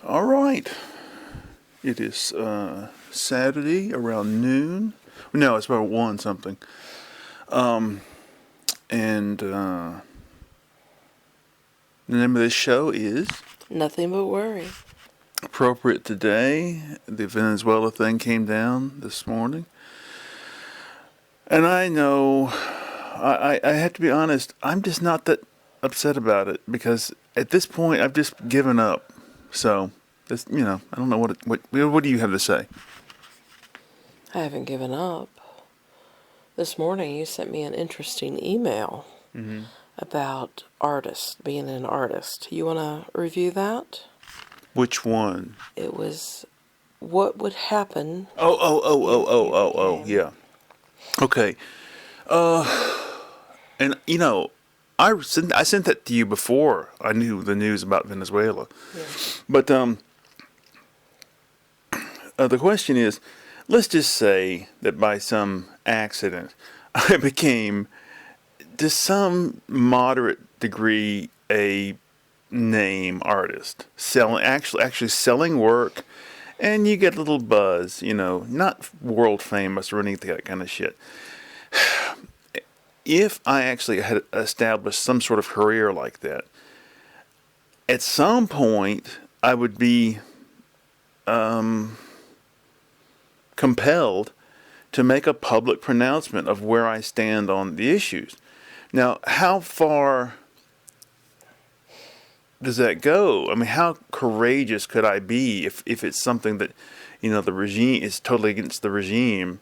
All right. It is Saturday around noon. No, it's about 1 something. And the name of this show is Nothing but worry. appropriate today. The Venezuela thing came down this morning. And I know, I have to be honest, I'm just not that upset about it because at this point I've just given up. So, this, I don't know what do you have to say? I haven't given up. This morning you sent me an interesting email about artists, being an artist. You want to review that? Which one? It was what would happen. Oh, yeah. Okay. And I sent that to you before I knew the news about Venezuela. Yeah. But the question is, let's just say that by some accident, I became, to some moderate degree, a name artist, actually selling work, and you get a little buzz, not world famous or anything that kind of shit. If I actually had established some sort of career like that, at some point I would be compelled to make a public pronouncement of where I stand on the issues. Now, how far does that go? I mean, how courageous could I be if it's something that, the regime is totally against the regime?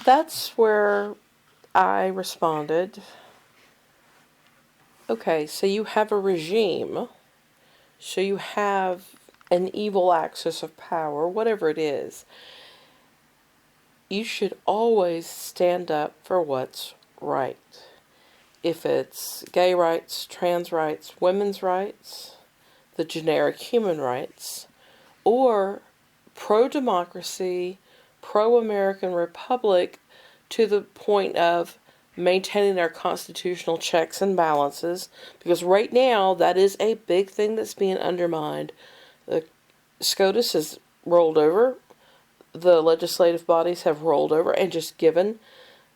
That's where I responded. Okay, so you have a regime. So you have an evil axis of power, whatever it is. You should always stand up for what's right. If it's gay rights, trans rights, women's rights, the generic human rights, or pro-democracy, pro-American republic to the point of maintaining our constitutional checks and balances, because right now that is a big thing that's being undermined. The SCOTUS has rolled over, the legislative bodies have rolled over and just given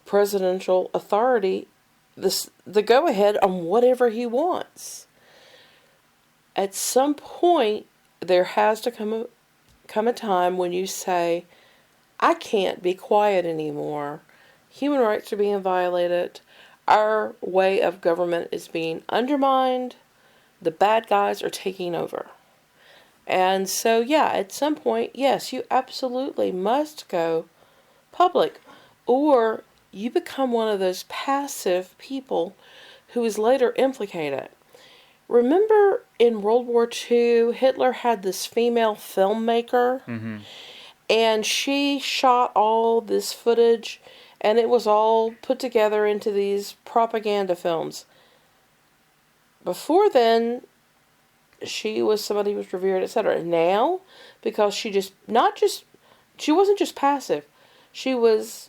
presidential authority the go-ahead on whatever he wants. At some point, there has to come a time when you say, I can't be quiet anymore. Human rights are being violated. Our way of government is being undermined. The bad guys are taking over. And so, yeah, at some point, yes, you absolutely must go public. Or you become one of those passive people who is later implicated. Remember in World War II, Hitler had this female filmmaker, and she shot all this footage, and it was all put together into these propaganda films. Before then, she was somebody who was revered, etc. Now, because she she wasn't just passive, she was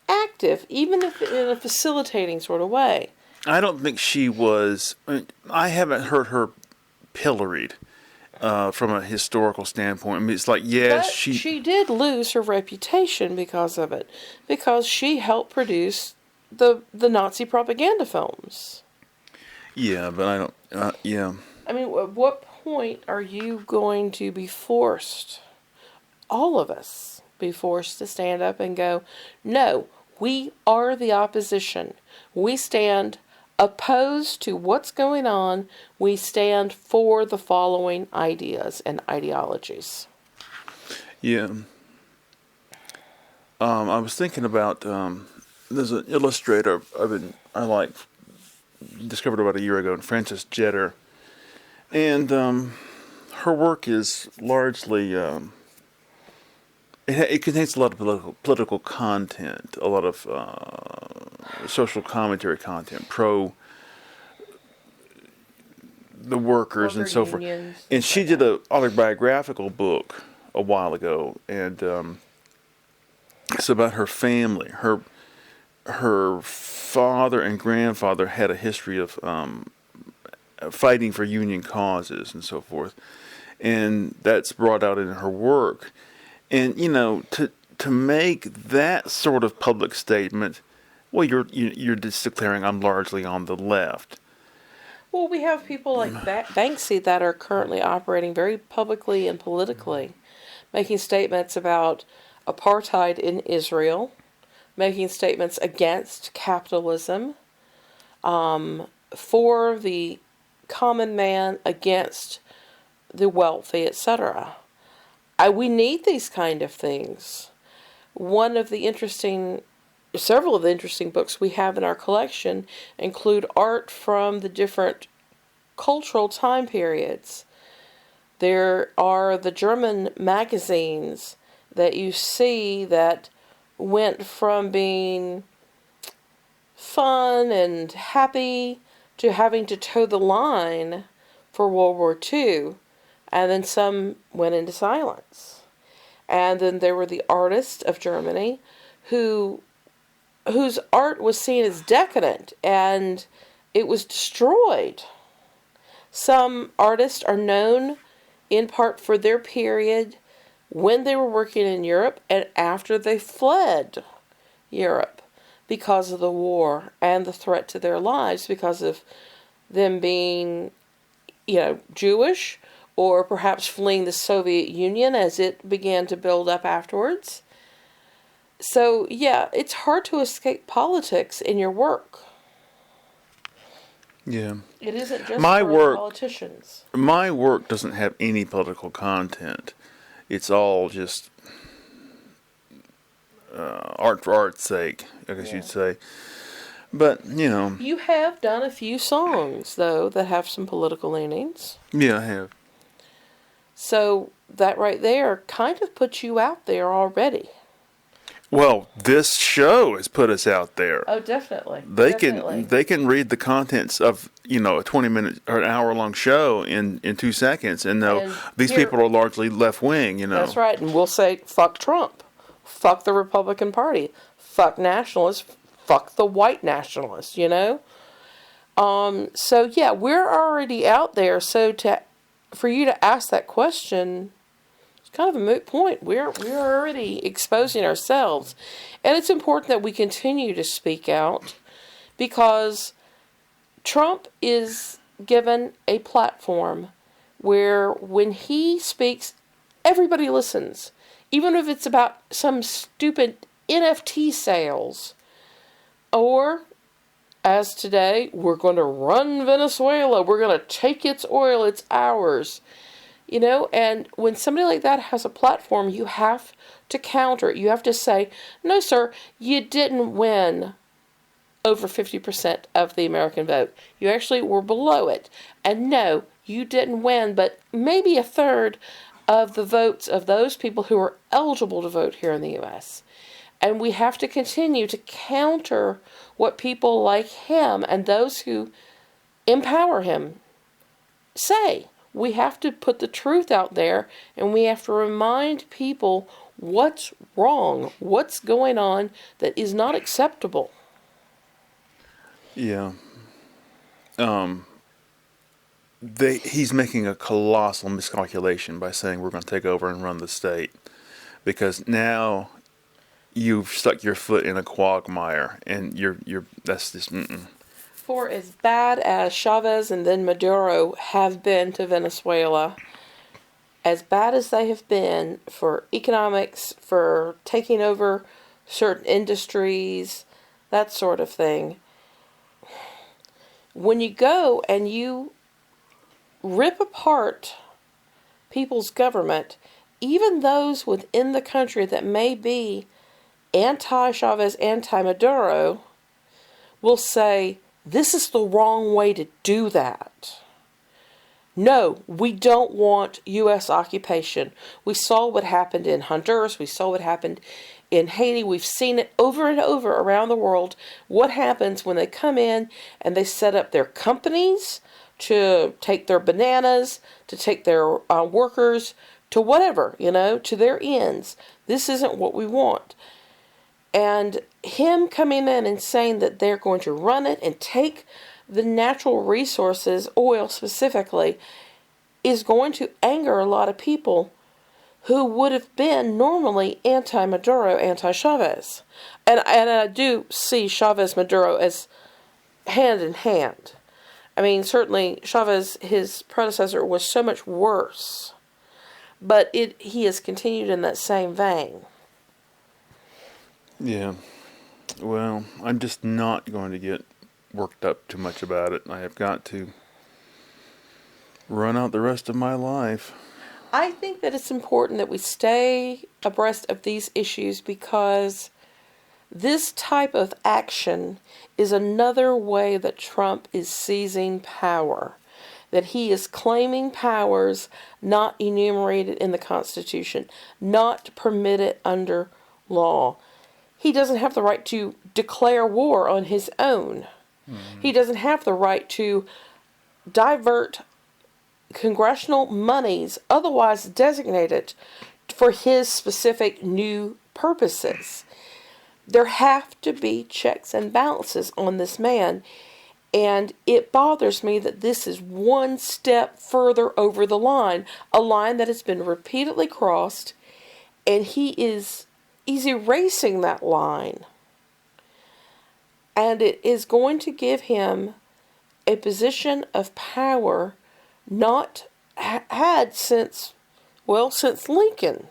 active, even if in a facilitating sort of way. I don't think she was. I haven't heard her pilloried from a historical standpoint. I mean, it's like, yes, But she did lose her reputation because of it, because she helped produce the Nazi propaganda films. Yeah, but I don't. Yeah. I mean, at what point are you going to be forced, all of us, be forced to stand up and go, no, we are the opposition. We stand opposed to what's going on. We stand for the following ideas and ideologies. Yeah. I was thinking about there's an illustrator I like discovered about a year ago, Frances Jetter, and her work is largely it contains a lot of political content, a lot of social commentary content, pro the workers and so forth. And she did an autobiographical book a while ago, and it's about her family. Her father and grandfather had a history of fighting for union causes and so forth. and that's brought out in her work. And to make that sort of public statement, well, you're just declaring I'm largely on the left. Well, we have people like Banksy that are currently operating very publicly and politically, making statements about apartheid in Israel, making statements against capitalism, for the common man, against the wealthy, etc. We need these kind of things. Several of the interesting books we have in our collection include art from the different cultural time periods. There are the German magazines that you see that went from being fun and happy to having to toe the line for World War II, and then some went into silence. And then there were the artists of Germany whose art was seen as decadent, and it was destroyed. Some artists are known in part for their period when they were working in Europe and after they fled Europe because of the war and the threat to their lives because of them being, Jewish, or perhaps fleeing the Soviet Union as it began to build up afterwards. So, yeah, it's hard to escape politics in your work. Yeah. It isn't just My for work, politicians. My work doesn't have any political content. It's all just art for art's sake, I guess you'd say. But, You have done a few songs, though, that have some political leanings. Yeah, I have. So that right there kind of puts you out there already. Well, this show has put us out there. Oh, definitely. They can read the contents of a 20-minute or an hour-long show in 2 seconds and know these people are largely left-wing. That's right, and we'll say fuck Trump, fuck the Republican Party, fuck nationalists, fuck the white nationalists. So yeah, we're already out there. So for you to ask that question, kind of a moot point. We're already exposing ourselves. And it's important that we continue to speak out because Trump is given a platform where when he speaks, everybody listens. Even if it's about some stupid NFT sales. Or, as today, we're going to run Venezuela. We're going to take its oil. It's ours. And when somebody like that has a platform, you have to counter it. You have to say, no, sir, you didn't win over 50% of the American vote. You actually were below it. And no, you didn't win, but maybe a third of the votes of those people who are eligible to vote here in the U.S. And we have to continue to counter what people like him and those who empower him say. We have to put the truth out there, and we have to remind people what's wrong, what's going on that is not acceptable. Yeah. He's making a colossal miscalculation by saying we're going to take over and run the state, because now you've stuck your foot in a quagmire, and that's just For as bad as Chavez and then Maduro have been to Venezuela, as bad as they have been for economics, for taking over certain industries, that sort of thing, when you go and you rip apart people's government, even those within the country that may be anti-Chavez, anti-Maduro, will say, this is the wrong way to do that. No, we don't want U.S. occupation. We saw what happened in Honduras. We saw what happened in Haiti. We've seen it over and over around the world. What happens when they come in and they set up their companies to take their bananas, to take their workers, to whatever, to their ends. This isn't what we want. And him coming in and saying that they're going to run it and take the natural resources, oil specifically, is going to anger a lot of people who would have been normally anti-Maduro, anti-Chavez. And I do see Chavez-Maduro as hand in hand. I mean, certainly Chavez, his predecessor, was so much worse. But he has continued in that same vein. Yeah. Well, I'm just not going to get worked up too much about it. I have got to run out the rest of my life. I think that it's important that we stay abreast of these issues because this type of action is another way that Trump is seizing power. That he is claiming powers not enumerated in the Constitution, not permitted under law. He doesn't have the right to declare war on his own. He doesn't have the right to divert congressional monies otherwise designated for his specific new purposes. There have to be checks and balances on this man, and it bothers me that this is one step further over the line, a line that has been repeatedly crossed, and he's erasing that line. And it is going to give him a position of power not had since Lincoln.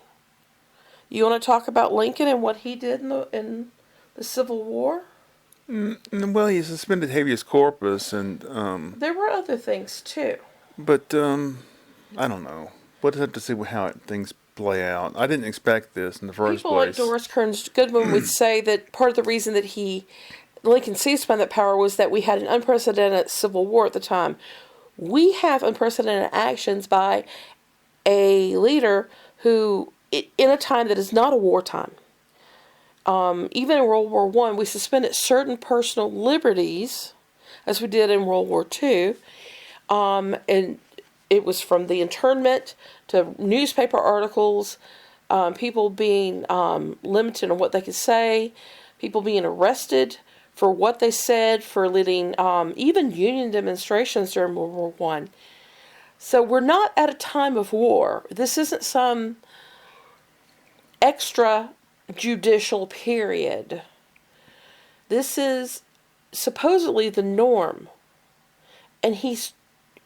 You want to talk about Lincoln and what he did in the Civil War? Well, he suspended habeas corpus, and there were other things too. But I don't know. We'll have to see how things play out. I didn't expect this in the first People place. like Doris Kearns Goodwin would say that part of the reason that Lincoln seized upon that power was that we had an unprecedented Civil War at the time. We have unprecedented actions by a leader who, in a time that is not a wartime. Even in World War I, we suspended certain personal liberties, as we did in World War II. And it was from the internment to newspaper articles, people being limited on what they could say, people being arrested for what they said, for leading even union demonstrations during World War I. So we're not at a time of war. This isn't some extra judicial period. This is supposedly the norm. And he's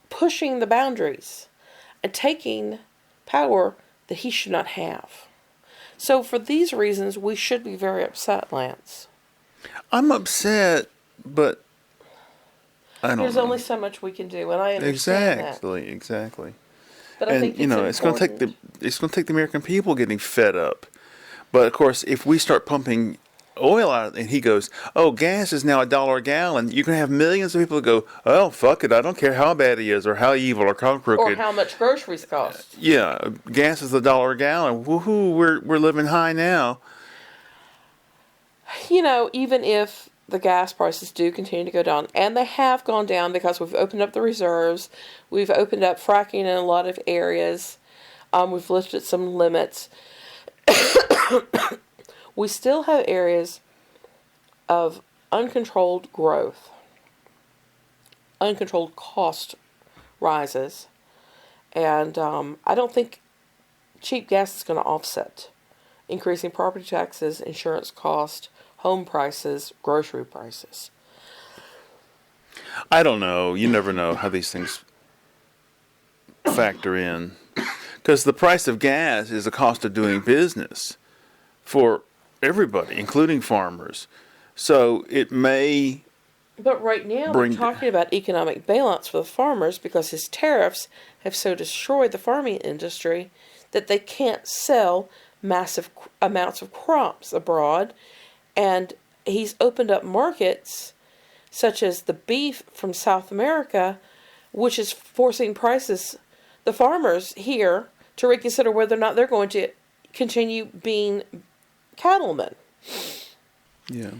pushing the boundaries and taking power that he should not have. So for these reasons, we should be very upset, Lance. I'm upset, but I don't know. There's only so much we can do, and I understand Exactly. But I think it's going to take the American people getting fed up. But of course, if we start pumping oil out, and he goes, "Oh, gas is now $1 a gallon," you can have millions of people go, "Oh, fuck it, I don't care how bad he is, or how evil, or how crooked, or how much groceries cost." Yeah, gas is $1 a gallon. Woohoo! We're living high now. Even if the gas prices do continue to go down, and they have gone down because we've opened up the reserves, we've opened up fracking in a lot of areas, we've lifted some limits. We still have areas of uncontrolled growth, uncontrolled cost rises, and I don't think cheap gas is going to offset increasing property taxes, insurance cost, home prices, grocery prices. I don't know. You never know how these things factor in. Because the price of gas is the cost of doing business for everybody, including farmers. So it may... But right now we're talking about economic bailouts for the farmers because his tariffs have so destroyed the farming industry that they can't sell massive amounts of crops abroad. And he's opened up markets such as the beef from South America, which is forcing the farmers here, to reconsider whether or not they're going to continue being cattlemen. Yeah.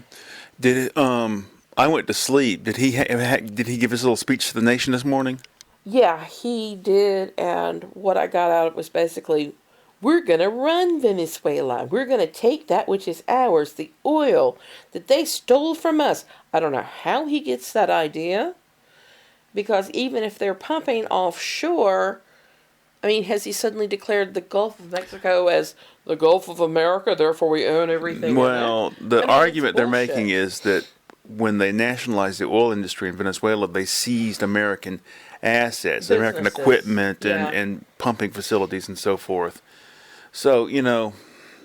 I went to sleep. Did he give his little speech to the nation this morning? Yeah, he did. And what I got out of it was basically, we're going to run Venezuela. We're going to take that which is ours, the oil that they stole from us. I don't know how he gets that idea, because even if they're pumping offshore, I mean, has he suddenly declared the Gulf of Mexico as the Gulf of America, therefore we own everything Well, in it? the I mean, it's argument they're bullshit. making is that when they nationalized the oil industry in Venezuela, they seized American assets, American Businesses, equipment, yeah. and pumping facilities and so forth. So,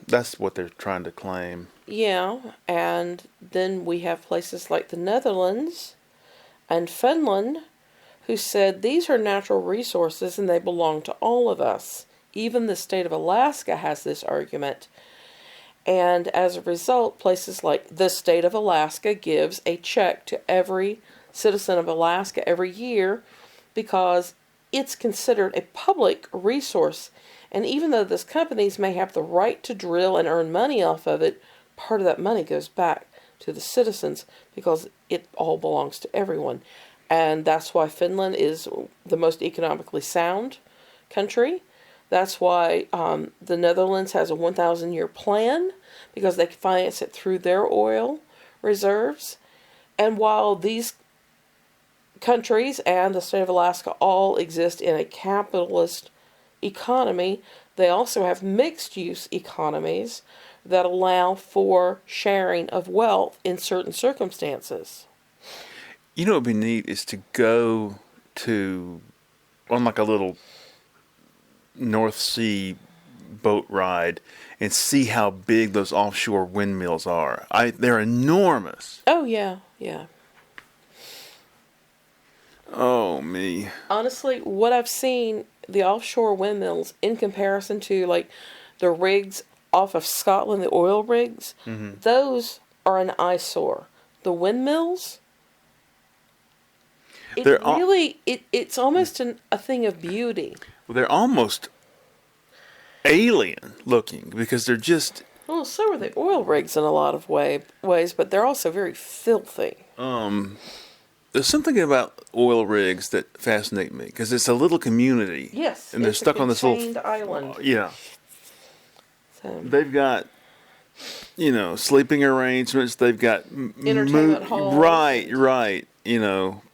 that's what they're trying to claim. Yeah, and then we have places like the Netherlands and Finland who said these are natural resources and they belong to all of us. Even the state of Alaska has this argument. And as a result, places like the state of Alaska gives a check to every citizen of Alaska every year because it's considered a public resource. And even though those companies may have the right to drill and earn money off of it, part of that money goes back to the citizens because it all belongs to everyone. And that's why Finland is the most economically sound country. That's why the Netherlands has a 1,000-year plan because they can finance it through their oil reserves. And while these countries and the state of Alaska all exist in a capitalist economy, they also have mixed-use economies that allow for sharing of wealth in certain circumstances. What would be neat is to go on like a little North Sea boat ride and see how big those offshore windmills are. They're enormous. Oh, yeah, yeah. Oh, me. Honestly, what I've seen, the offshore windmills, in comparison to, like, the rigs off of Scotland, the oil rigs, those are an eyesore. The windmills, it's almost a thing of beauty. They're almost alien looking because they're just Well, so are the oil rigs in a lot of ways, but they're also very filthy. there's something about oil rigs that fascinate me because it's a little community. Yes, and they're it's stuck a on this contained little island. Yeah, So, they've got sleeping arrangements. They've got Entertainment halls. right.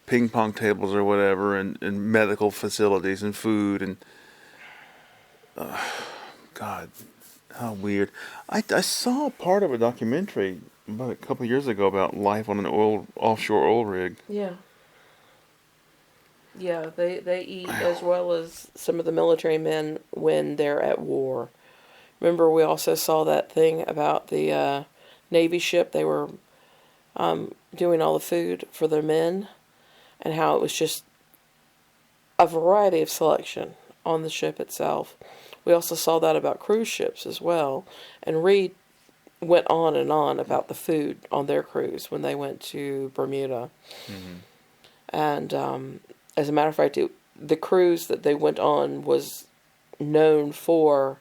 Ping pong tables or whatever, and medical facilities and food and God, how weird. I saw part of a documentary about a couple of years ago about life on an offshore oil rig. yeah. Yeah, they eat as well as some of the military men when they're at war. Remember, we also saw that thing about the Navy ship. They were doing all the food for their men, and how it was just a variety of selection on the ship itself. We also saw that about cruise ships as well. And Reed went on and on about the food on their cruise when they went to Bermuda. And as a matter of fact, the cruise that they went on was known for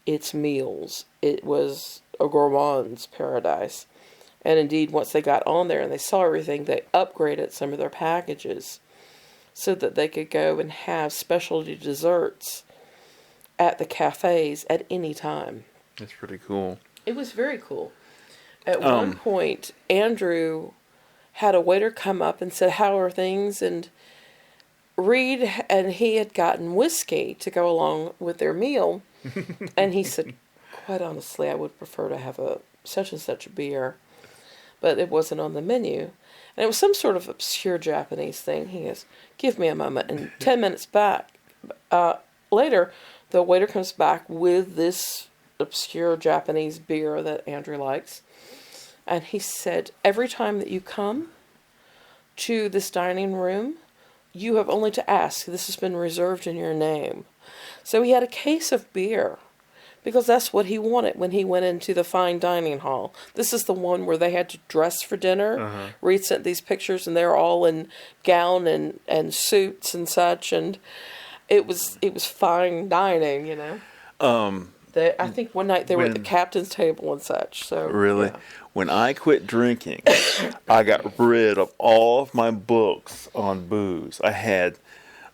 its meals. It was a gourmand's paradise. And indeed, once they got on there and they saw everything, they upgraded some of their packages so that they could go and have specialty desserts at the cafes at any time. That's pretty cool. It was very cool. At one point, Andrew had a waiter come up and said, "How are things?" And Reed and he had gotten whiskey to go along with their meal. And he said, "Quite honestly, I would prefer to have a such and such a beer." But it wasn't on the menu. And it was some sort of obscure Japanese thing. He goes, "Give me a moment." And 10 minutes later, the waiter comes back with this obscure Japanese beer that Andrew likes. And he said, "Every time that you come to this dining room, you have only to ask. This has been reserved in your name." So he had a case of beer because that's what he wanted when he went into the fine dining hall. This is the one where they had to dress for dinner. Reed sent these pictures, and they're all in gown and suits and such, and it was fine dining, I think one night they were at the captain's table and such. So Really? yeah. When I quit drinking, I got rid of all of my books on booze. I had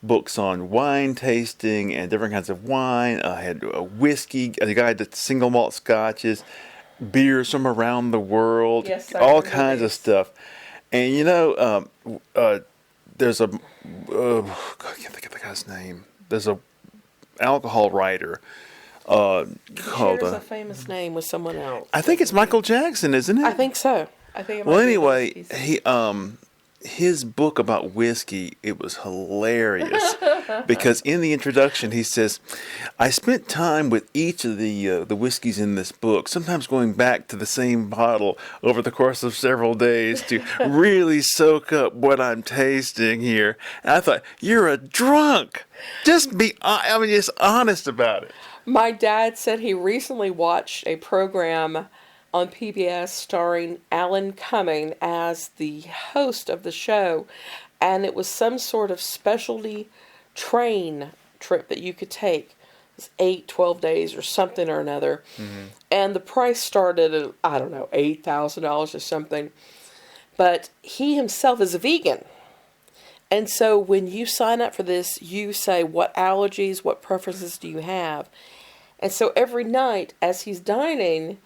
books on wine tasting and different kinds of wine. I had a whiskey. I think I had the single malt scotches, beers from around the world, Yes, I all remember kinds of these. stuff. And there's a I can't think of the guy's name. There's a alcohol writer called. Shares a famous name with someone else. I think it's Michael Jackson, isn't it? I think so. I think it might Well, be anyway, whiskeys. he his book about whiskey, it was hilarious because in the introduction he says, "I spent time with each of the whiskeys in this book, sometimes going back to the same bottle over the course of several days to really soak up what I'm tasting here." And I thought, "You're a drunk. Just be, just honest about it." My dad said he recently watched a program on PBS starring Alan Cumming as the host of the show, and it was some sort of specialty train trip that you could take. It was 8, 12 days or something or another. Mm-hmm. And the price started at, I don't know, $8,000 or something. But he himself is a vegan. And so when you sign up for this, you say what allergies, what preferences do you have? And so every night as he's dining,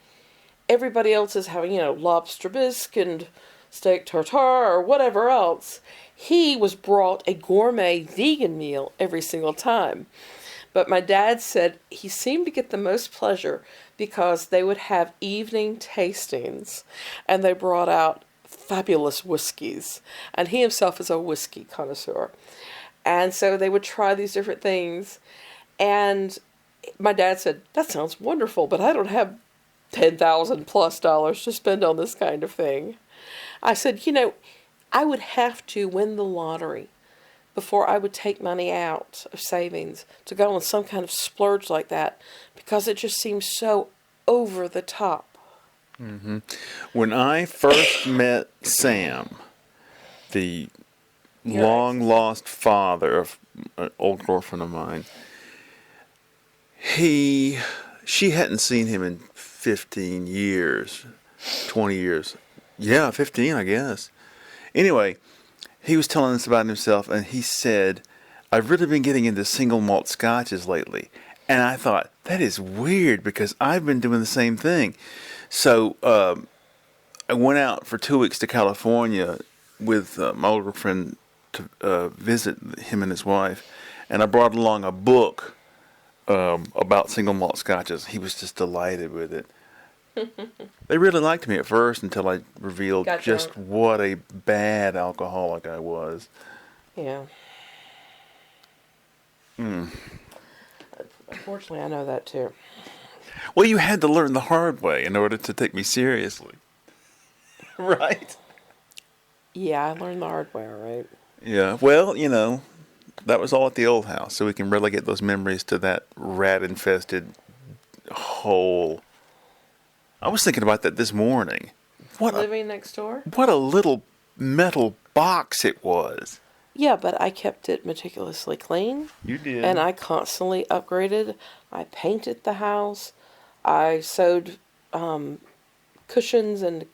everybody else is having, lobster bisque and steak tartare or whatever else. He was brought a gourmet vegan meal every single time. But my dad said he seemed to get the most pleasure because they would have evening tastings and they brought out fabulous whiskeys. And he himself is a whiskey connoisseur. And so they would try these different things. And my dad said, "That sounds wonderful, but I don't have $10,000+ to spend on this kind of thing." I said, I would have to win the lottery before I would take money out of savings to go on some kind of splurge like that because it just seems so over the top. Mm-hmm. When I first met Sam, the long-lost father of an old girlfriend of mine, she hadn't seen him in 15 years, 20 years. Yeah, 15, I guess. Anyway, he was telling us about himself, and he said, "I've really been getting into single malt scotches lately." And I thought, that is weird because I've been doing the same thing. So I went out for 2 weeks to California with my older friend to visit him and his wife, and I brought along a book about single malt scotches. He was just delighted with it. They really liked me at first until I revealed just what a bad alcoholic I was. Yeah. Unfortunately, I know that too. Well, you had to learn the hard way in order to take me seriously. Right? Yeah, I learned the hard way, all right. Yeah, well, that was all at the old house, so we can relegate those memories to that rat-infested hole. I was thinking about that this morning. Living next door? What a little metal box it was. Yeah, but I kept it meticulously clean. You did. And I constantly upgraded. I painted the house. I sewed cushions and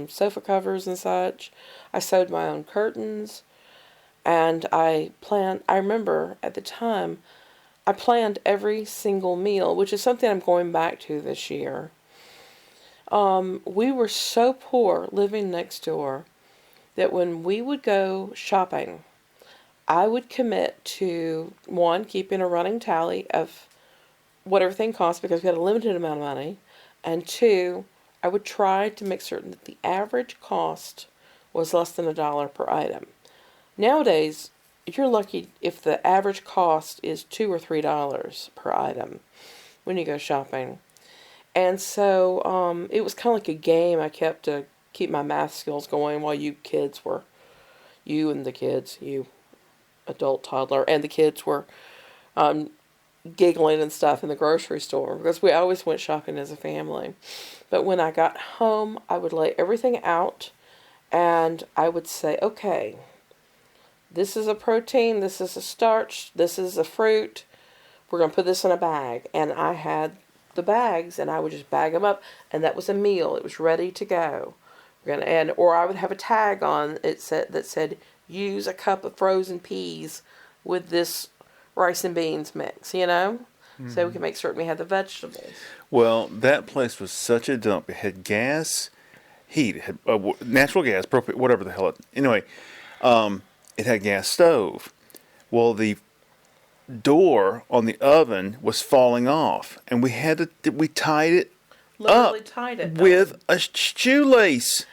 sofa covers and such. I sewed my own curtains. And I remember at the time, I planned every single meal, which is something I'm going back to this year. We were so poor living next door that when we would go shopping, I would commit to, one, keeping a running tally of what everything cost because we had a limited amount of money, and two, I would try to make certain that the average cost was less than $1 per item. Nowadays, you're lucky if the average cost is $2 or $3 per item when you go shopping. And so it was kind of like a game I kept to keep my math skills going while you adult toddler, and the kids were giggling and stuff in the grocery store because we always went shopping as a family. But when I got home, I would lay everything out and I would say, okay, this is a protein, this is a starch, this is a fruit, we're going to put this in a bag. And I had the bags and I would just bag them up, and that was a meal. It was ready to go. Or I would have a tag on it that said, use a cup of frozen peas with this rice and beans mix, so we can make certain we had the vegetables. Well, that place was such a dump. It had gas, heat, it had natural gas, propane, whatever the hell. Anyway, it had gas stove. Well, the door on the oven was falling off, and we tied it Literally up tied it with a shoelace.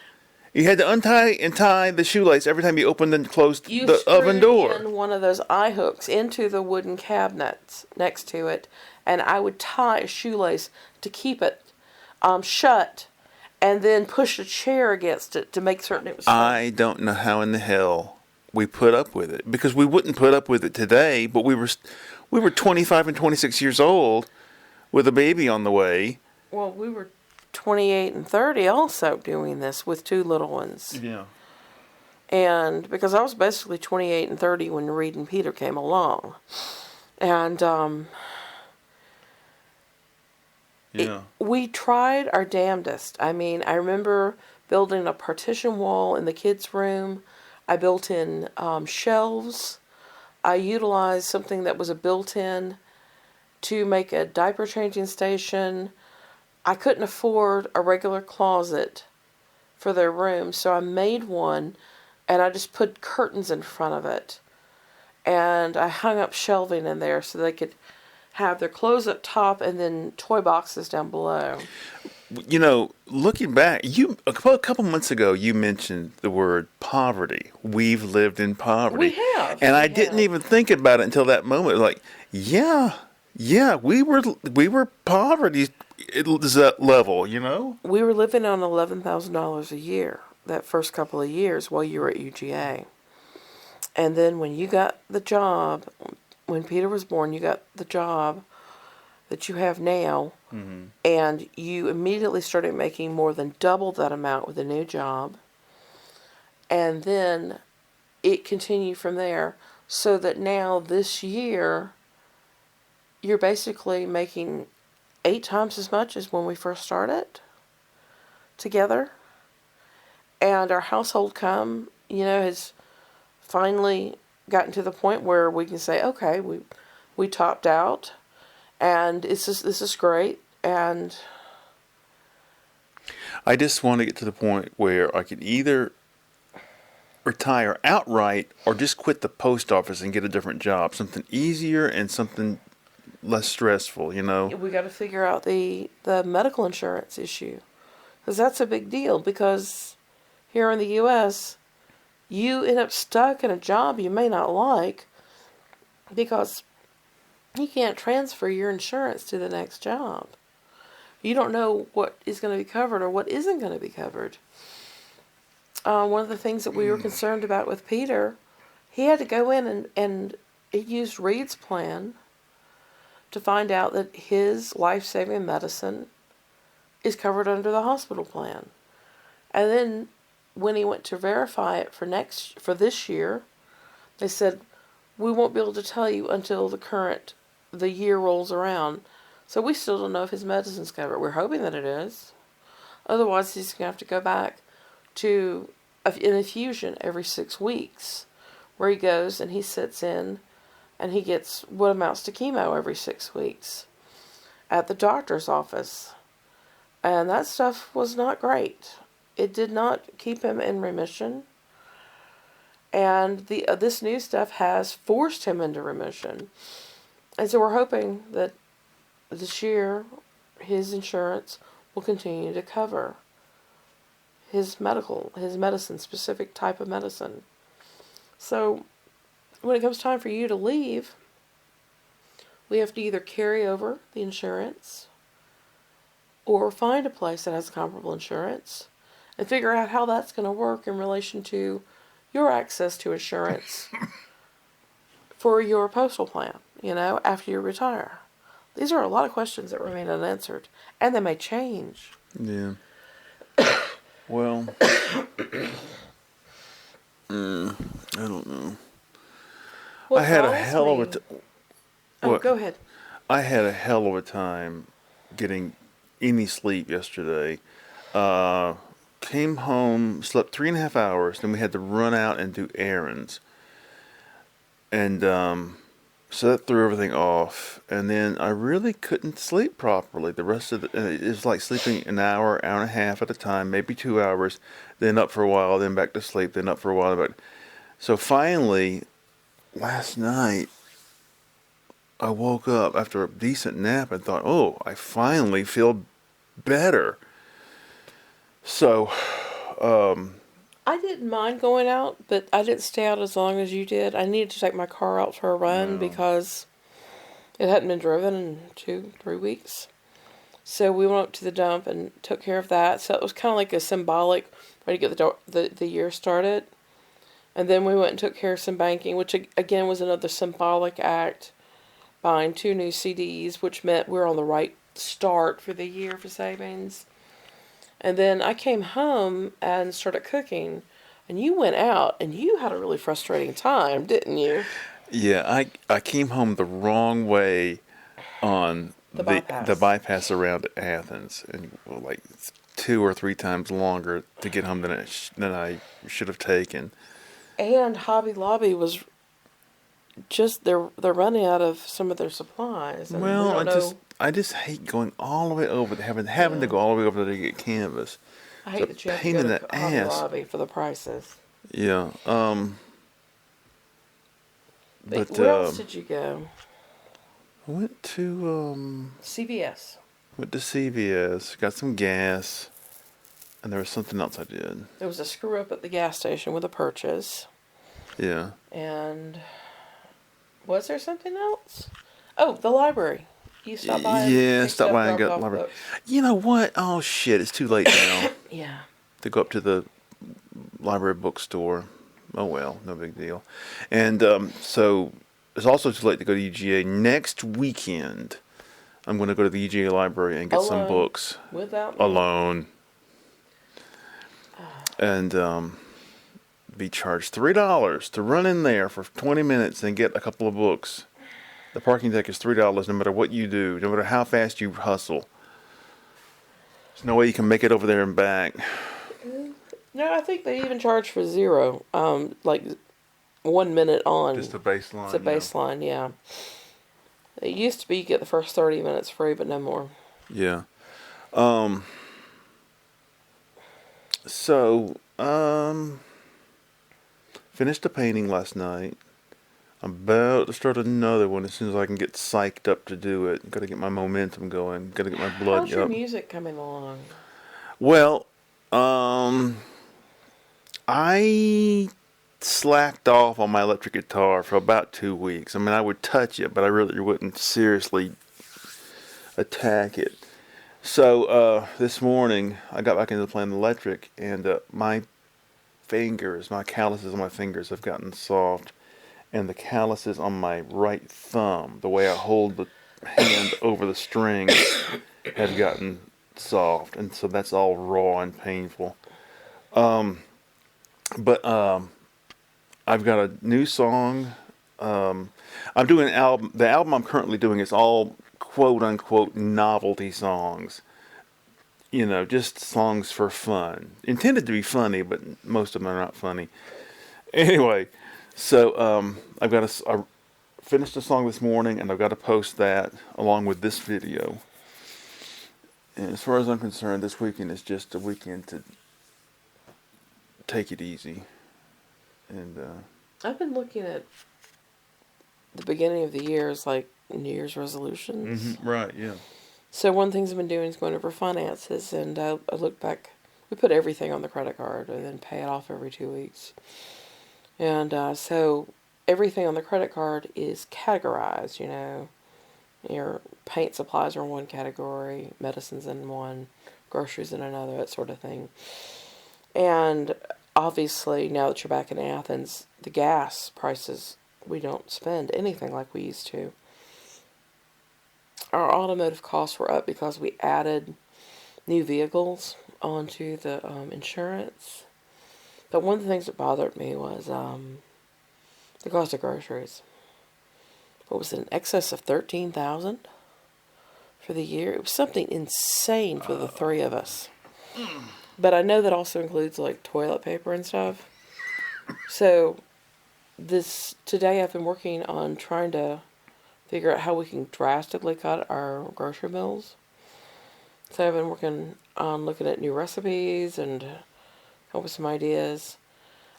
You had to untie and tie the shoelace every time you opened and closed You the oven screwed door. in one of those eye hooks into the wooden cabinets next to it, and I would tie a shoelace to keep it shut, and then push a chair against it to make certain it was. I don't know how in the hell we put up with it, because we wouldn't put up with it today. But we were 25 and 26 years old with a baby on the way. Well, we were 28 and 30 also doing this with two little ones. Yeah. And because I was basically 28 and 30 when Reed and Peter came along. And Yeah. we tried our damnedest. I mean, I remember building a partition wall in the kids' room. I built in shelves. I utilized something that was a built-in to make a diaper changing station. I couldn't afford a regular closet for their room, so I made one, and I just put curtains in front of it. And I hung up shelving in there so they could have their clothes up top and then toy boxes down below. You know, looking back, a couple months ago, you mentioned the word poverty. We've lived in poverty. We have. And I We didn't have. even think about it until that moment. Like, yeah, we were poverty level, you know? We were living on $11,000 a year that first couple of years while you were at UGA. And then when you got the job, when Peter was born, you got the job that you have now, and you immediately started making more than double that amount with a new job. And then it continued from there, so that now this year, you're basically making 8 times as much as when we first started together. And our household has finally gotten to the point where we can say, okay, we topped out, and this is great. And I just want to get to the point where I could either retire outright or just quit the post office and get a different job, something easier and something less stressful, you know? we got to figure out the medical insurance issue, because that's a big deal. Because here in the U.S., you end up stuck in a job you may not like because you can't transfer your insurance to the next job. You don't know what is going to be covered or what isn't going to be covered. One of the things that we were concerned about with Peter, he had to go in and he used Reed's plan to find out that his life-saving medicine is covered under the hospital plan. And then when he went to verify it for this year, they said, we won't be able to tell you until the year rolls around. So we still don't know if his medicine's covered. We're hoping that it is. Otherwise, he's going to have to go back to an infusion every 6 weeks, where he goes and he sits in and he gets what amounts to chemo every 6 weeks at the doctor's office. And that stuff was not great. It did not keep him in remission. And this new stuff has forced him into remission. And so we're hoping that this year his insurance will continue to cover his medicine, specific type of medicine. So when it comes time for you to leave, we have to either carry over the insurance or find a place that has comparable insurance and figure out how that's going to work in relation to your access to insurance for your postal plan, after you retire. These are a lot of questions that remain unanswered, and they may change. Yeah. Well, I don't know. What I had a bothers hell of a me- time. Oh, go ahead. I had a hell of a time getting any sleep yesterday. Came home, slept 3.5 hours, then we had to run out and do errands. And so that threw everything off. And then I really couldn't sleep properly. The rest of it was like sleeping an hour, hour and a half at a time, maybe 2 hours, then up for a while, then back to sleep, then up for a while. So finally, last night, I woke up after a decent nap and thought, oh, I finally feel better. So, I didn't mind going out, but I didn't stay out as long as you did. I needed to take my car out for a run no. because it hadn't been driven in 2, 3 weeks. So we went up to the dump and took care of that. So it was kind of like a symbolic way to get the year started. And then we went and took care of some banking, which again was another symbolic act, buying 2 new CDs, which meant we're on the right start for the year for savings. And then I came home and started cooking. And you went out and you had a really frustrating time, didn't you? Yeah, I came home the wrong way on The the bypass. bypass around Athens, and well, like 2 or 3 times longer to get home than I should have taken. And Hobby Lobby was just they're running out of some of their supplies, and we Well, don't know. I just hate going all the way over, having to Yeah, go all the way over there to get canvas. I It's a hate that you have to pain go in to the Hobby ass. Lobby for the prices. Yeah. But But where else did you go? I CVS. went to CVS, got some gas, and there was something else I did. There was a screw up at the gas station with a purchase, Yeah. and was there something else? Oh, the library. You stopped by and Yeah, picked stopped up, by and dropped got off library. books. You know what? Oh shit! It's too late now Yeah. to go up to the library bookstore. Oh well, no big deal. And so it's also too late to go to UGA next weekend. I'm going to go to the UGA library and get some Alone. books Without me. alone, and be charged $3 to run in there for 20 minutes and get a couple of books. The parking ticket is $3 no matter what you do, no matter how fast you hustle. There's no way you can make it over there and back. No, I think they even charge for zero. Like 1 minute on. Just the baseline. It's a baseline, yeah. It used to be you get the first 30 minutes free, but no more. Yeah. So, finished the painting last night. I'm about to start another one as soon as I can get psyched up to do it. Got to get my momentum going. Got to get my blood How's your up. music coming along? Well, I slacked off on my electric guitar for about 2 weeks. I mean, I would touch it, but I really wouldn't seriously attack it. So this morning, I got back into playing electric, and my calluses on my fingers have gotten soft, and the calluses on my right thumb, the way I hold the hand over the strings, have gotten soft, and so that's all raw and painful. But I've got a new song. I'm doing an album. The album I'm currently doing is all quote unquote novelty songs. You know, just songs for fun. Intended to be funny, but most of them are not funny. Anyway, so I finished a song this morning, and I've got to post that along with this video. And as far as I'm concerned, this weekend is just a weekend to take it easy. And I've been looking at the beginning of the year as like New Year's resolutions. right, yeah. So one of the things I've been doing is going over finances, and I look back. We put everything on the credit card and then pay it off every 2 weeks. And so everything on the credit card is categorized, you know. Your paint supplies are in one category, medicines in one, groceries in another, that sort of thing. And obviously, now that you're back in Athens, the gas prices, we don't spend anything like we used to. Our automotive costs were up because we added new vehicles onto the insurance. But one of the things that bothered me was the cost of groceries. What was it, in excess of $13,000 for the year? It was something insane for the three of us. But I know that also includes like toilet paper and stuff. So today I've been working on trying to figure out how we can drastically cut our grocery bills. So I've been working on looking at new recipes and come up with some ideas.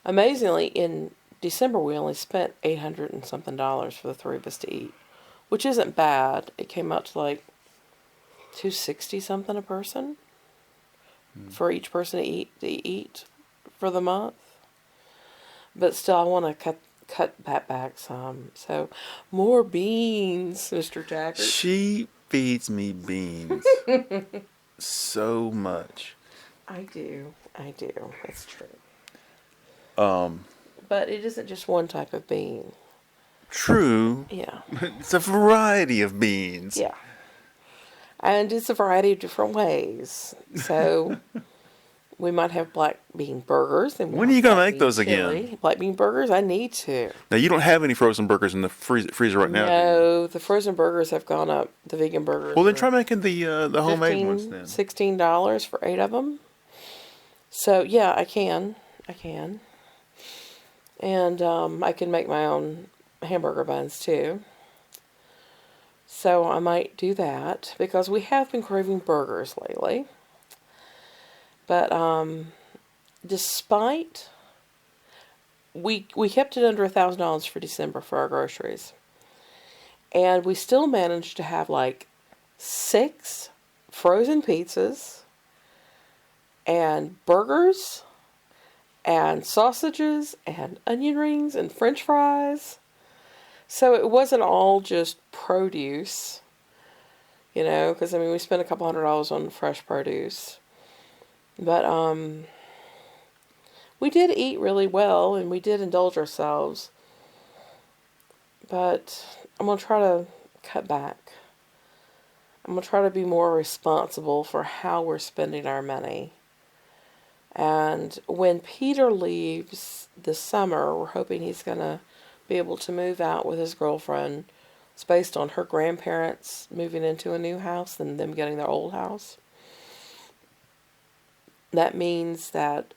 Amazingly, in December we only spent $800 and something for the three of us to eat. which isn't bad. It came out to like 260 something a person for each person to eat for the month. But still, I want to cut that back some. So, more beans, Mr. Taggart. She feeds me beans so much. I do. That's true. Um, But it isn't just one type of bean. True. Yeah. It's a variety of beans. Yeah. And it's a variety of different ways. So we might have black bean burgers. And When are you going to make those again? Black bean burgers, I need to. Now, you don't have any frozen burgers in the freezer right now, do you? No, the frozen burgers have gone up. The vegan burgers. Well, then try making the homemade ones then. $16 for 8 of them. So, yeah, I can. And I can make my own hamburger buns, too. So I might do that, because we have been craving burgers lately. But despite, we kept it under $1,000 for December for our groceries. And we still managed to have like 6 frozen pizzas and burgers and sausages and onion rings and french fries. So it wasn't all just produce, because I mean, we spent a couple $100 on fresh produce. But we did eat really well, and we did indulge ourselves. But I'm going to try to cut back. I'm going to try to be more responsible for how we're spending our money. And when Peter leaves this summer, we're hoping he's going to be able to move out with his girlfriend. It's based on her grandparents moving into a new house and them getting their old house. That means that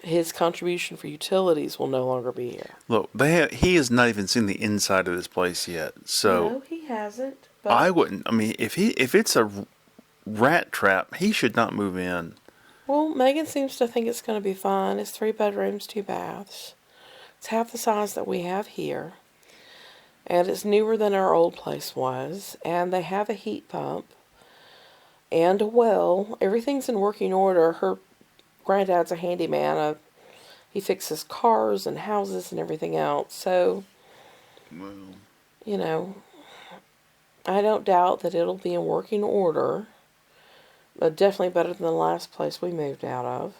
his contribution for utilities will no longer be here. Look, he has not even seen the inside of this place yet. So No, he hasn't. But I wouldn't. I mean, if it's a rat trap, he should not move in. Well, Megan seems to think it's going to be fine. It's 3 bedrooms, 2 baths. It's half the size that we have here. And it's newer than our old place was. And they have a heat pump and a well. Everything's in working order. Her granddad's a handyman. He fixes cars and houses and everything else. So, Well, I don't doubt that it'll be in working order. But definitely better than the last place we moved out of.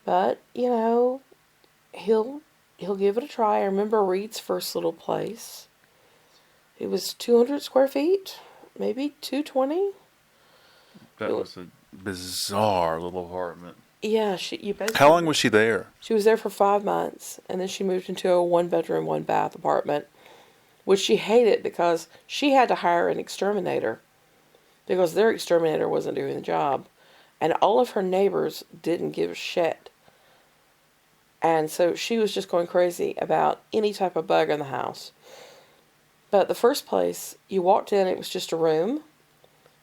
But, he'll give it a try. I remember Reed's first little place. It was 200 square feet, maybe 220. that was a bizarre little apartment. Yeah, How long was she there? She was there for 5 months, and then she moved into a 1-bedroom, 1-bath apartment, which she hated because she had to hire an exterminator because their exterminator wasn't doing the job, and all of her neighbors didn't give a shit. And so she was just going crazy about any type of bug in the house. But the first place, you walked in, it was just a room.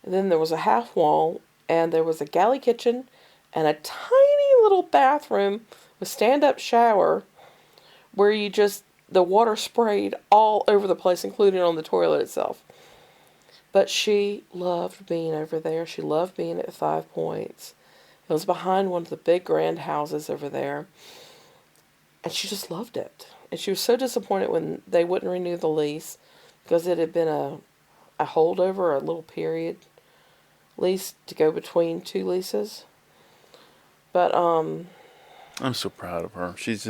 And then there was a half wall, and there was a galley kitchen, and a tiny little bathroom with stand-up shower where the water sprayed all over the place, including on the toilet itself. But she loved being over there. She loved being at 5 Points. It was behind one of the big grand houses over there. And she just loved it. And she was so disappointed when they wouldn't renew the lease because it had been a holdover, a little period lease to go between 2 leases. But I'm so proud of her. She's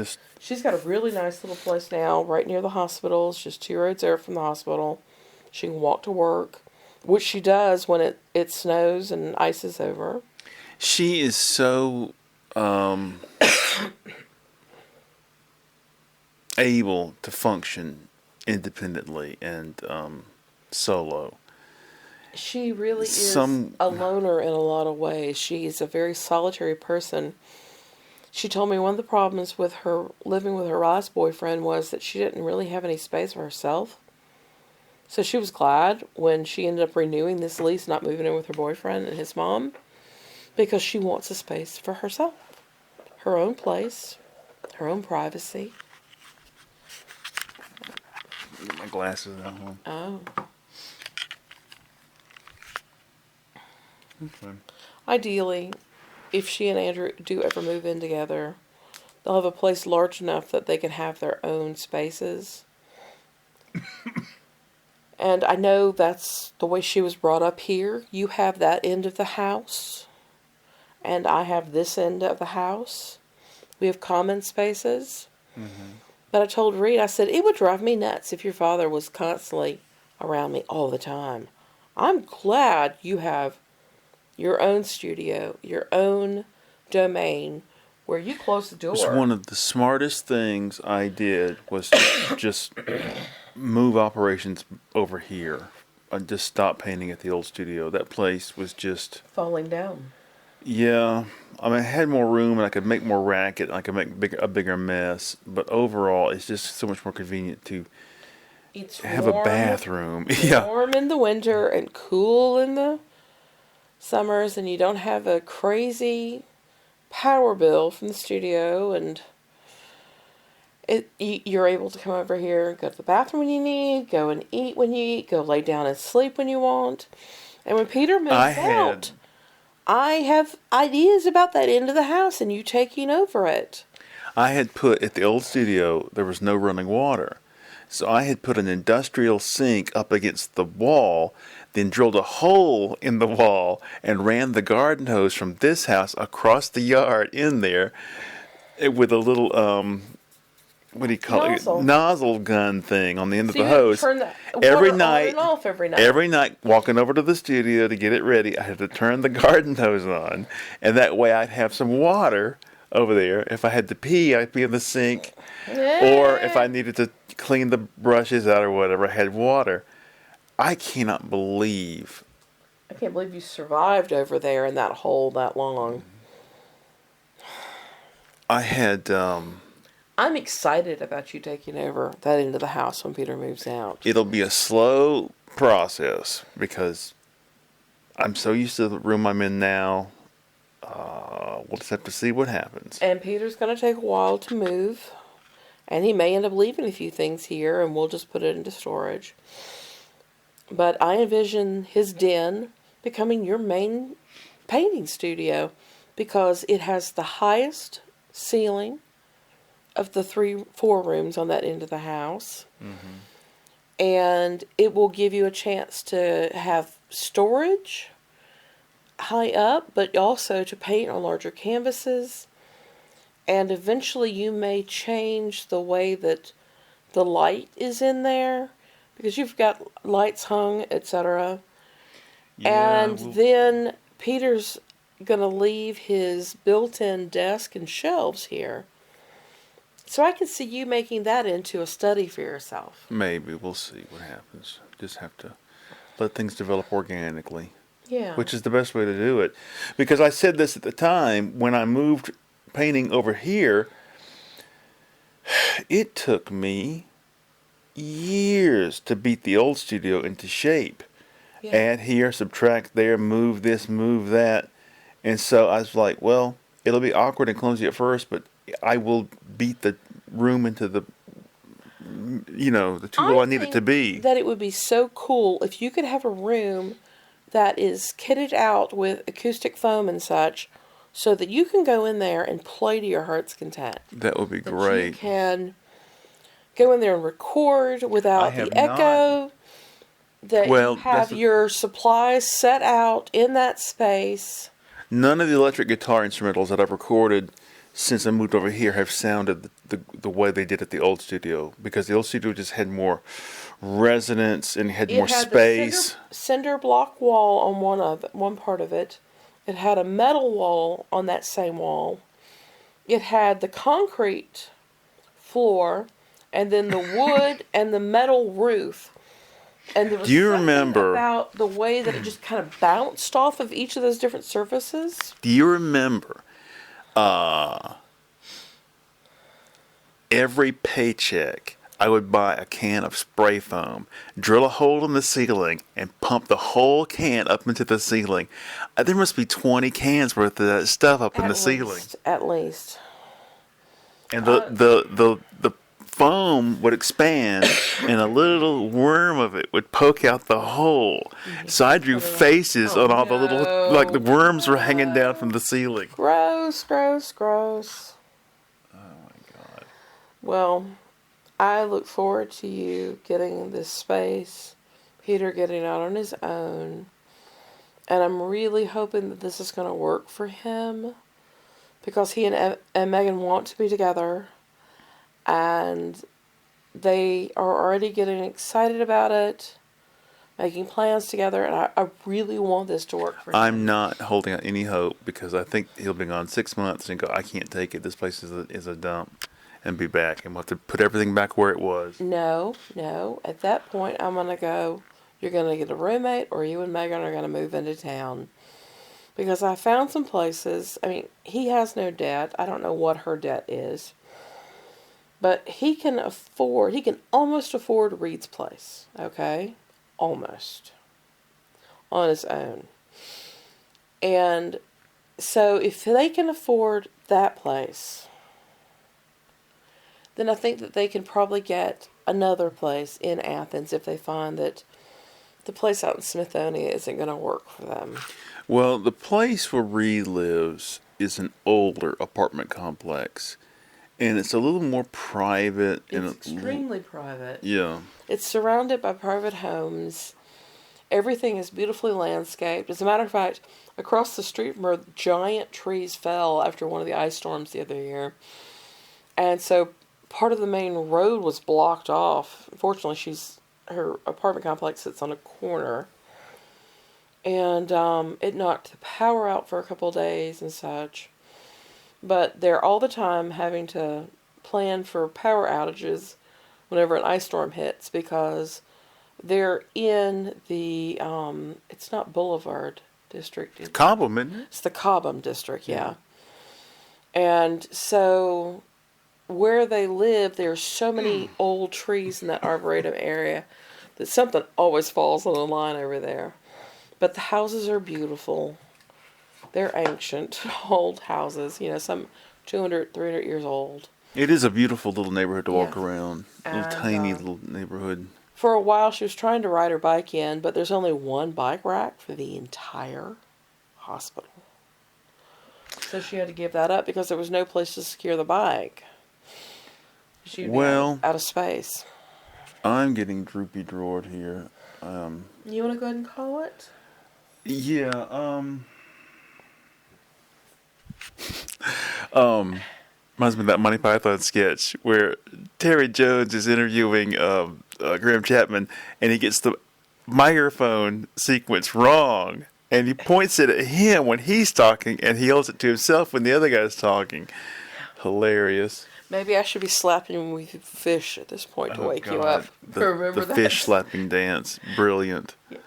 got a really nice little place now right near the hospital. It's just 2 roads there from the hospital. She can walk to work, which she does when it snows and ices over. She is so able to function independently and solo. She really is a loner in a lot of ways. She is a very solitary person. She told me one of the problems with her living with her last boyfriend was that she didn't really have any space for herself. So she was glad when she ended up renewing this lease, not moving in with her boyfriend and his mom, because she wants a space for herself. Her own place, her own privacy. Get my glasses out. Oh. Okay. Ideally, if she and Andrew do ever move in together, they'll have a place large enough that they can have their own spaces. And I know that's the way she was brought up here. You have that end of the house, and I have this end of the house. We have common spaces. Mm-hmm. But I told Reed, I said, it would drive me nuts if your father was constantly around me all the time. I'm glad you have your own studio, your own domain, where you close the door. It's one of the smartest things I did was just move operations over here. I just stopped painting at the old studio. That place was just falling down. Yeah, I mean, I had more room and I could make more racket. I could make a bigger mess. But overall, it's just so much more convenient to have a bathroom. Yeah, Warm in the winter and cool in the summers, and you don't have a crazy power bill from the studio, and you're able to come over here and go to the bathroom when you need, go and eat when you eat, go lay down and sleep when you want. And when Peter moves out, I have ideas about that end of the house and you taking over it. I had put at the old studio, there was no running water. So I had put an industrial sink up against the wall, then drilled a hole in the wall and ran the garden hose from this house across the yard in there with a little, what do you call it? Nozzle gun thing on the end of the hose. Turn the every water night, on and off every night. Every night, walking over to the studio to get it ready, I had to turn the garden hose on, and that way I'd have some water over there. If I had to pee, I'd pee in the sink, or if I needed to clean the brushes out or whatever, I had water. I can't believe you survived over there in that hole that long. I had. I'm excited about you taking over that end of the house when Peter moves out. It'll be a slow process because I'm so used to the room I'm in now. We'll just have to see what happens. And Peter's going to take a while to move. And he may end up leaving a few things here and we'll just put it into storage. But I envision his den becoming your main painting studio because it has the highest ceiling of the 4 rooms on that end of the house. Mm-hmm. And it will give you a chance to have storage high up, but also to paint on larger canvases. And eventually you may change the way that the light is in there because you've got lights hung, etc. Yeah, and then Peter's going to leave his built-in desk and shelves here. So I can see you making that into a study for yourself. Maybe. We'll see what happens. Just have to let things develop organically. Yeah. Which is the best way to do it. Because I said this at the time, when I moved painting over here, it took me years to beat the old studio into shape. Yeah. Add here, subtract there, move this, move that. And so I was like, well, it'll be awkward and clumsy at first, but I will beat the room into the, the tool I need it to be. That it would be so cool if you could have a room that is kitted out with acoustic foam and such so that you can go in there and play to your heart's content. That would be great. You can go in there and record without the echo. That you have your supplies set out in that space. None of the electric guitar instrumentals that I've recorded since I moved over here have sounded the way they did at the old studio, because the old studio just had more resonance and had more space. The cinder block wall on one part of it. It had a metal wall on that same wall. It had the concrete floor, and then the wood and the metal roof. And there was something about the way that it just kind of bounced off of each of those different surfaces. Do you remember every paycheck I would buy a can of spray foam, drill a hole in the ceiling, and pump the whole can up into the ceiling? There must be 20 cans worth of that stuff up in the ceiling. At least. And the foam would expand and a little worm of it would poke out the hole. So I drew faces on all the little, like the worms were hanging down from the ceiling. Gross, gross, gross. Oh my God. Well, I look forward to you getting this space, Peter getting out on his own, and I'm really hoping that this is going to work for him, because he and Megan want to be together, and they are already getting excited about it, making plans together, and I really want this to work for him. I'm not holding out any hope, because I think he'll be gone 6 months and go, I can't take it. This place is a dump, and be back. And we'll have to put everything back where it was. No. At that point, I'm going to go, you're going to get a roommate, or you and Megan are going to move into town. Because I found some places. I mean, he has no debt. I don't know what her debt is. But he can almost afford Reed's place. Okay? Almost. On his own. And so if they can afford that place, then I think that they can probably get another place in Athens if they find that the place out in Smithonia isn't going to work for them. Well, the place where Reed lives is an older apartment complex, and it's a little more private. It's extremely private. Yeah. It's surrounded by private homes. Everything is beautifully landscaped. As a matter of fact, across the street from her, giant trees fell after one of the ice storms the other year. And so part of the main road was blocked off. Fortunately, her apartment complex sits on a corner. And it knocked the power out for a couple of days and such. But they're all the time having to plan for power outages whenever an ice storm hits, because they're in the, it's not Boulevard District. Cobham, isn't it? It's the Cobham District, yeah. And so where they live, there's so many old trees in that Arboretum area that something always falls on the line over there. But the houses are beautiful. They're ancient, old houses, some 200, 300 years old. It is a beautiful little neighborhood to walk around. And, Little tiny little neighborhood. For a while, she was trying to ride her bike in, but there's only one bike rack for the entire hospital. So she had to give that up because there was no place to secure the bike. She'd be out of space. I'm getting droopy drawered here. You want to go ahead and call it? Yeah, reminds me of that Monty Python sketch where Terry Jones is interviewing Graham Chapman, and he gets the microphone sequence wrong, and he points it at him when he's talking, and he holds it to himself when the other guy's talking. Hilarious. Maybe I should be slapping with fish at this point to wake you up. The fish slapping dance. Brilliant. Yeah.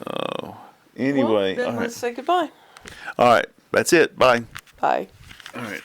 Oh. Anyway. Well, then let's say goodbye. All right. That's it. Bye. Bye. All right.